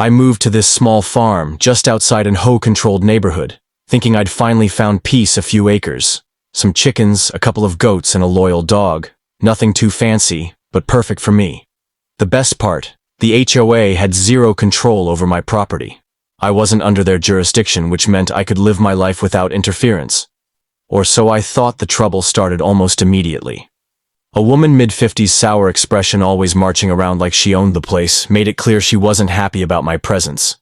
I moved to this small farm just outside an Ho-controlled neighborhood, thinking I'd finally found peace, a few acres. Some chickens, a couple of goats, and a loyal dog. Nothing too fancy, but perfect for me. The best part, the HOA had zero control over my property. I wasn't under their jurisdiction, which meant I could live my life without interference. Or so I thought. The trouble started almost immediately. A woman mid-50s, sour expression, always marching around like she owned the place, made it clear she wasn't happy about my presence.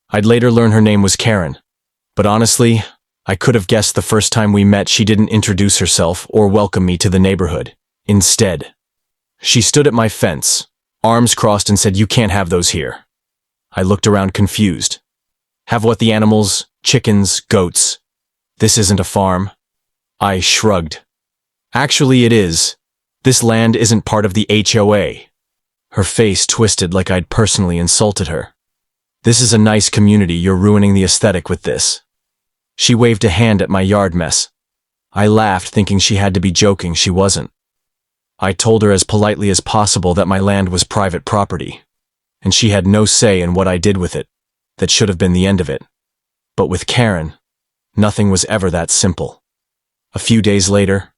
I'd later learn her name was Karen. But honestly, I could have guessed the first time we met she didn't introduce herself or welcome me to the neighborhood. Instead, she stood at my fence, arms crossed, and said, "You can't have those here." I looked around confused. Have what? The animals, chickens, goats. This isn't a farm. I shrugged. Actually, it is. This land isn't part of the HOA. Her face twisted like I'd personally insulted her. This is a nice community. You're ruining the aesthetic with this. She waved a hand at my yard mess. I laughed, thinking she had to be joking. She wasn't. I told her as politely as possible that my land was private property, and she had no say in what I did with it. That should have been the end of it. But with Karen, nothing was ever that simple. A few days later,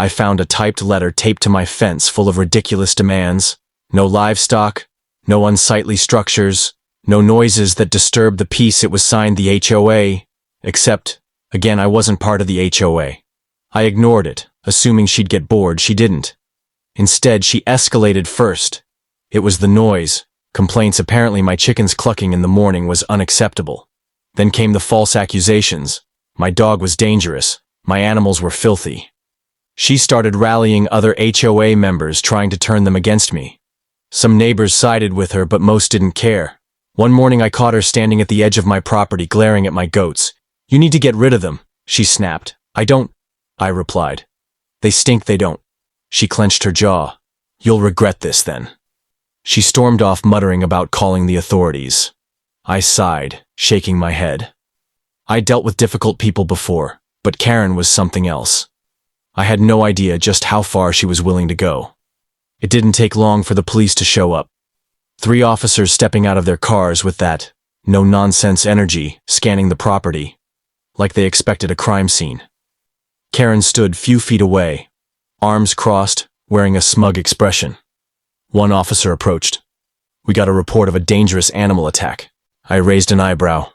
I found a typed letter taped to my fence full of ridiculous demands. No livestock, no unsightly structures, no noises that disturb the peace. It was signed the HOA, except, again, I wasn't part of the HOA. I ignored it, assuming she'd get bored. She didn't. Instead, she escalated first. It was the noise. Complaints. Apparently my chickens clucking in the morning was unacceptable. Then came the false accusations. My dog was dangerous. My animals were filthy. She started rallying other HOA members, trying to turn them against me. Some neighbors sided with her, but most didn't care. One morning I caught her standing at the edge of my property, glaring at my goats. "You need to get rid of them," she snapped. "I don't," I replied. "They stink, they don't." She clenched her jaw. "You'll regret this then." She stormed off, muttering about calling the authorities. I sighed, shaking my head. I dealt with difficult people before, but Karen was something else. I had no idea just how far she was willing to go. It didn't take long for the police to show up. 3 officers stepping out of their cars with that no-nonsense energy, scanning the property, like they expected a crime scene. Karen stood few feet away, arms crossed, wearing a smug expression. One officer approached. "We got a report of a dangerous animal attack." I raised an eyebrow.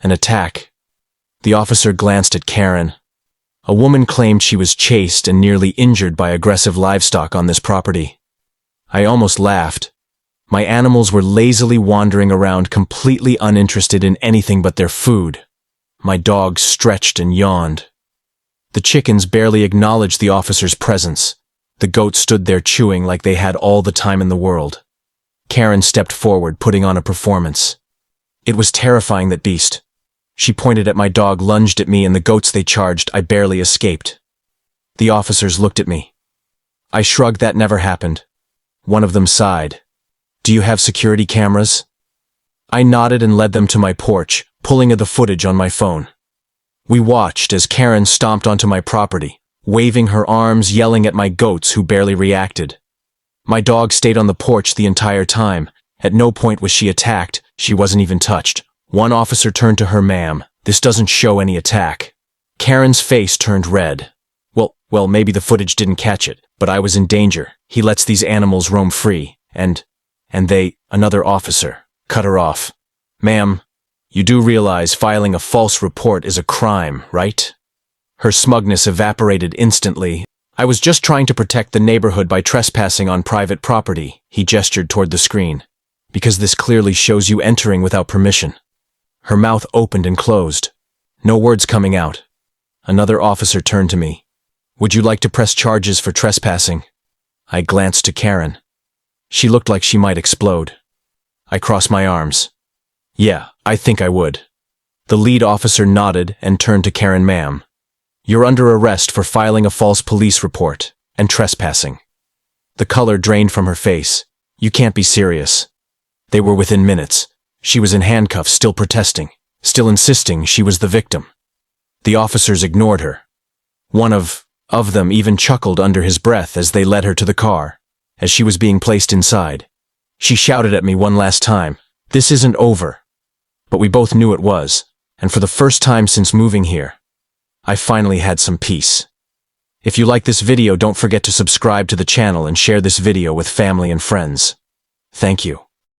"An attack?" The officer glanced at Karen. A woman claimed she was chased and nearly injured by aggressive livestock on this property. I almost laughed. My animals were lazily wandering around, completely uninterested in anything but their food. My dogs stretched and yawned. The chickens barely acknowledged the officer's presence. The goats stood there chewing like they had all the time in the world. Karen stepped forward, putting on a performance. It was terrifying, that beast. She pointed at my dog, lunged at me, and the goats they charged. I barely escaped. The officers looked at me. I shrugged. That never happened. One of them sighed. "Do you have security cameras?" I nodded and led them to my porch, pulling the footage on my phone. We watched as Karen stomped onto my property, waving her arms, yelling at my goats, who barely reacted. My dog stayed on the porch the entire time. At no point was she attacked. She wasn't even touched. One officer turned to her. "Ma'am, this doesn't show any attack." Karen's face turned red. Well, maybe the footage didn't catch it, but I was in danger. "He lets these animals roam free, and they," another officer cut her off. "Ma'am, you do realize filing a false report is a crime, right?" Her smugness evaporated instantly. "I was just trying to protect the neighborhood by trespassing on private property," he gestured toward the screen, "because this clearly shows you entering without permission." Her mouth opened and closed. No words coming out. Another officer turned to me. "Would you like to press charges for trespassing?" I glanced to Karen. She looked like she might explode. I crossed my arms. "Yeah, I think I would." The lead officer nodded and turned to Karen. "Ma'am, you're under arrest for filing a false police report and trespassing." The color drained from her face. "You can't be serious." They were within minutes. She was in handcuffs, still protesting, still insisting she was the victim. The officers ignored her. One of them even chuckled under his breath as they led her to the car. As she was being placed inside, she shouted at me one last time, This isn't over. But we both knew it was, and for the first time since moving here, I finally had some peace. If you like this video, don't forget to subscribe to the channel and share this video with family and friends. Thank you.